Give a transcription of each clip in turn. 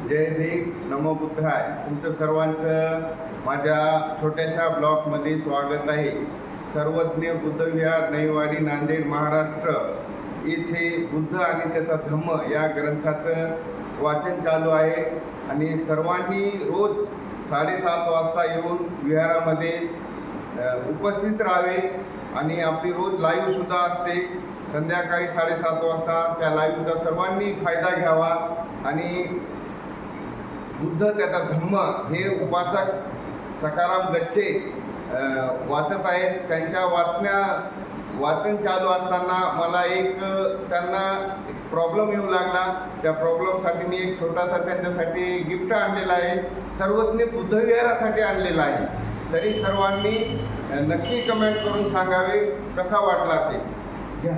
जय भीम, नमो बुद्धाय. तुमचं सर्वांचं माझ्या छोट्याशा ब्लॉगमध्ये स्वागत आहे. सर्वज्ञ बुद्धविहार, नईवाडी, नांदेड, महाराष्ट्र येथे बुद्ध आणि त्याचा धम्म या ग्रंथाचं वाचन चालू आहे. आणि सर्वांनी रोज 7:30 वाजता येऊन विहारामध्ये उपस्थित राहावे. आणि आपली रोज लाईव्हसुद्धा असते संध्याकाळी 7:30 वाजता. त्या लाईव्हचा सर्वांनी फायदा घ्यावा. आणि बुद्ध त्याचा धम्म हे उपासक सकाराम गच्चे वाचत आहेत. त्यांच्या वाचन चालू असताना मला त्यांना प्रॉब्लेम येऊ लागला. त्या प्रॉब्लेमसाठी मी एक छोटासा त्यांच्यासाठी गिफ्ट आणलेला आहे. सर्वज्ञ बुद्धविहारासाठी आणलेला आहे. तरी सर्वांनी नक्की कमेंट करून सांगावे कसा वाटला ते. घ्या.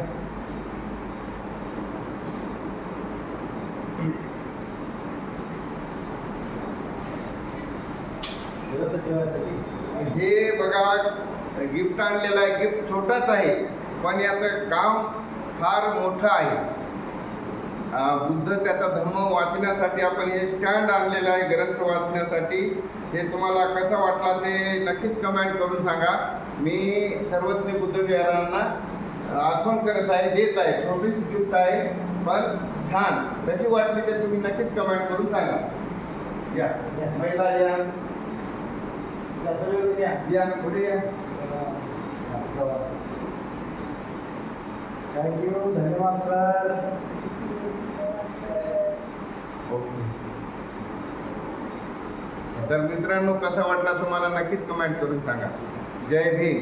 हे बघा गिफ्ट आणलेलं आहे. गिफ्ट छोटाच आहे पण याचं काम फार मोठं आहे. बुद्ध त्याचा धर्म वाचण्यासाठी आपण हे स्टँड आणलेलं आहे ग्रंथ वाचण्यासाठी. हे तुम्हाला कसा वाटला ते नक्कीच कमेंट करून सांगा. मी सर्वज्ञ बुद्धविहारांना अर्पण करत आहे, देत आहे. छोटीच गिफ्ट आहे पण छान. कशी वाटली ते तुम्ही नक्कीच कमेंट करून सांगा. या महिला या पुढे या. थँक्यू, धन्यवाद सर. तर मित्रांनो कसा वाटला तुम्हाला नक्कीच कमेंट करून सांगा. जय भीम.